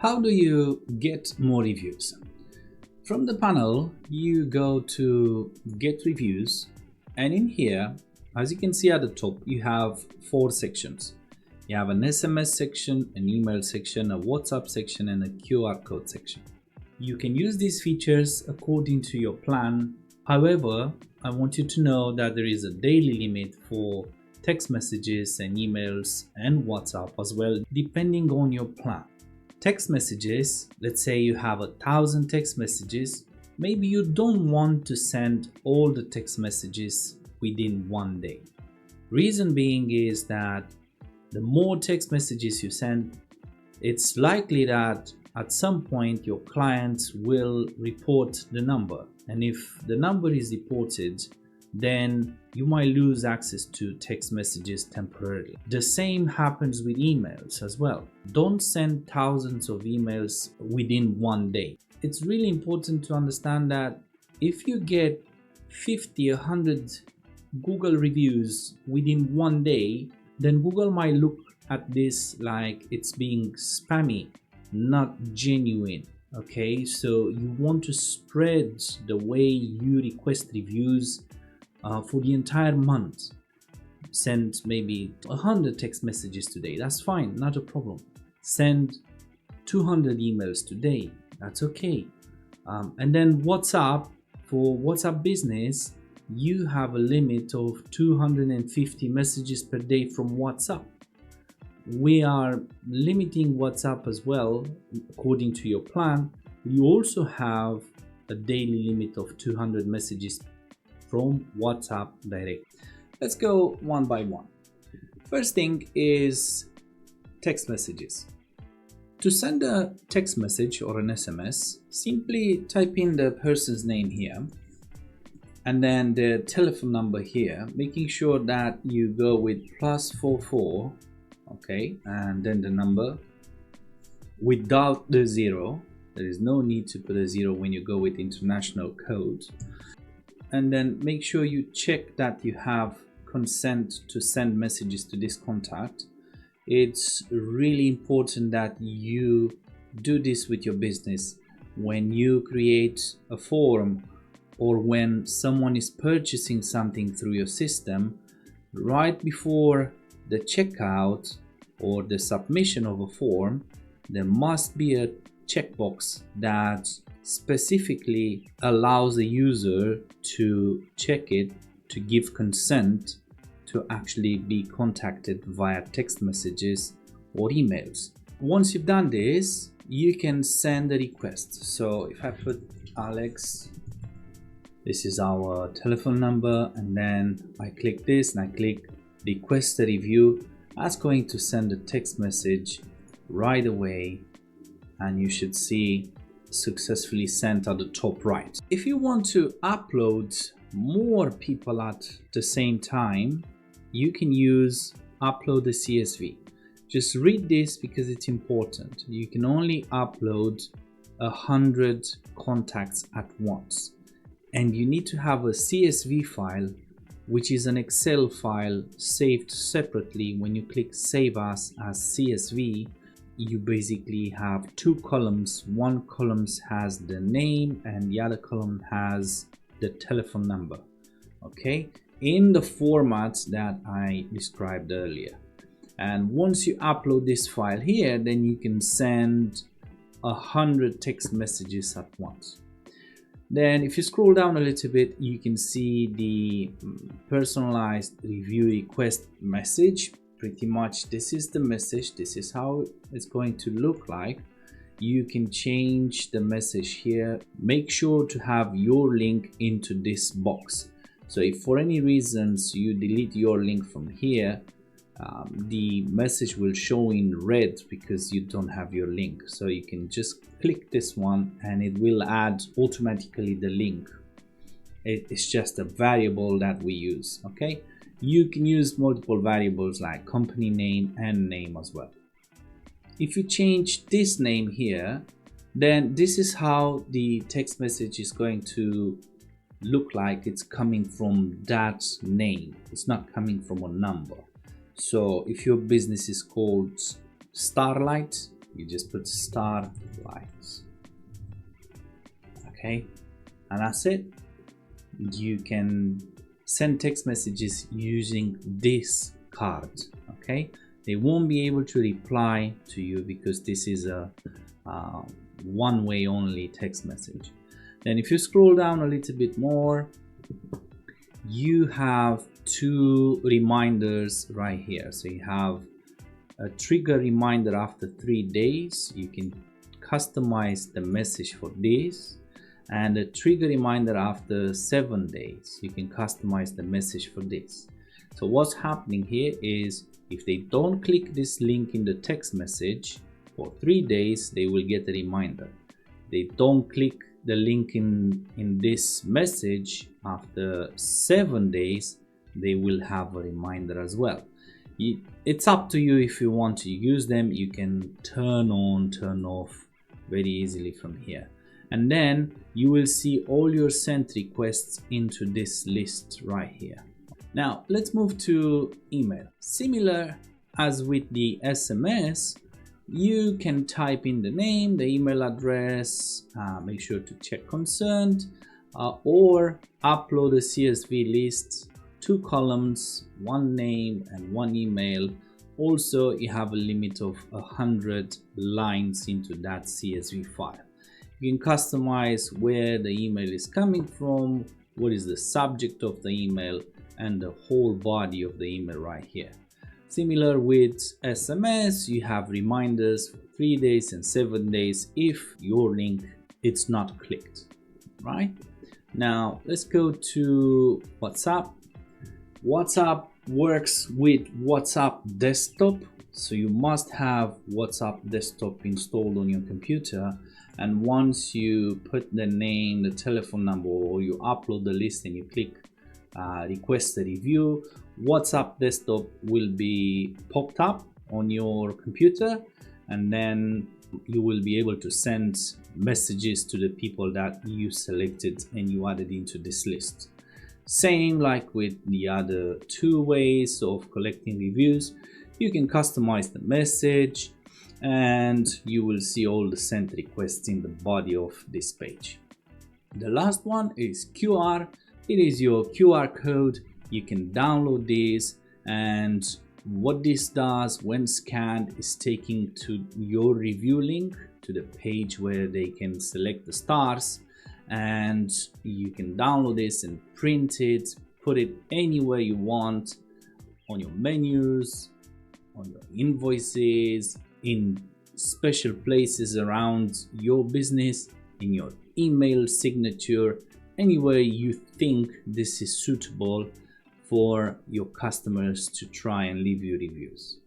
How do you get more reviews? From the panel, you go to Get Reviews, and in here, as you can see at the top, you have 4 sections. You have an SMS section, an email section, a WhatsApp section, and a QR code section. You can use these features according to your plan. However, I want you to know that there is a daily limit for text messages and emails and WhatsApp as well, depending on your plan. Text messages, let's say you have 1,000 text messages, maybe you don't want to send all the text messages within one day. Reason being is that the more text messages you send, it's likely that at some point your clients will report the number. And if the number is reported, then you might lose access to text messages temporarily. The same happens with emails as well. Don't send thousands of emails within one day. It's really important to understand that if you get 50, 100 Google reviews within one day, then Google might look at this like it's being spammy, not genuine. Okay, so you want to spread the way you request reviews for the entire month. Send maybe 100 text messages today, that's fine, not a problem. Send 200 emails today, that's okay. And then WhatsApp, for WhatsApp business, you have a limit of 250 messages per day from WhatsApp. We are limiting WhatsApp as well according to your plan. You also have a daily limit of 200 messages from WhatsApp direct. Let's go one by one. First thing is text messages. To send a text message or an SMS, simply type in the person's name here and then the telephone number here, making sure that you go with +44, okay, and then the number without the 0. There is no need to put a 0 when you go with international code. And then make sure you check that you have consent to send messages to this contact. It's really important that you do this with your business. When you create a form or when someone is purchasing something through your system, right before the checkout or the submission of a form, there must be a checkbox that specifically allows the user to check it, to give consent to actually be contacted via text messages or emails. Once you've done this, you can send a request. So if I put Alex, this is our telephone number, and then I click this and I click request a review, that's going to send a text message right away, and you should see successfully sent at the top right. If you want to upload more people at the same time, you can use upload a CSV. Just read this because it's important. You can only upload 100 contacts at once, and you need to have a CSV file, which is an Excel file saved separately. When you click save as CSV, you basically have 2 columns. One column has the name and the other column has the telephone number, okay, in the format that I described earlier. And once you upload this file here, then you can send 100 text messages at once. Then if you scroll down a little bit, you can see the personalized review request message. Pretty much this is the message, this is how it's going to look like. You can change the message here. Make sure to have your link into this box. So if for any reasons you delete your link from here, the message will show in red because you don't have your link. So you can just click this one and it will add automatically the link. It's just a variable that we use, okay? You can use multiple variables like company name and name as well. If you change this name here, then this is how the text message is going to look like. It's coming from that name. It's not coming from a number. So if your business is called Starlight, you just put star likes. Okay, and that's it. You can send text messages using this card. Okay, they won't be able to reply to you because this is a one-way only text message. Then if you scroll down a little bit more, you have two reminders right here. So you have a trigger reminder after 3 days. You can customize the message for this, and a trigger reminder after 7 days. You can customize the message for this. So what's happening here is if they don't click this link in the text message for 3 days, they will get a reminder. They don't click the link in this message after 7 days, they will have a reminder as well. It's up to you if you want to use them. You can turn on, turn off very easily from here. And then you will see all your sent requests into this list right here. Now let's move to email. Similar as with the SMS, you can type in the name, the email address, make sure to check concerned, or upload a CSV list, 2 columns, 1 name and 1 email. Also, you have a limit of 100 lines into that CSV file. You can customize where the email is coming from, what is the subject of the email, and the whole body of the email right here. Similar with SMS, you have reminders for 3 days and 7 days if your link it's not clicked, right? Now let's go to WhatsApp. WhatsApp works with WhatsApp desktop, so you must have WhatsApp desktop installed on your computer. And once you put the name, the telephone number, or you upload the list and you click request a review, WhatsApp desktop will be popped up on your computer, and then you will be able to send messages to the people that you selected and you added into this list. Same like with the other 2 ways of collecting reviews. You can customize the message and you will see all the sent requests in the body of this page. The last one is QR. It is your QR code. You can download this, and what this does when scanned is taking to your review link to the page where they can select the stars, and you can download this and print it, put it anywhere you want, on your menus, on your invoices, in special places around your business, in your email signature, anywhere you think this is suitable for your customers to try and leave you reviews.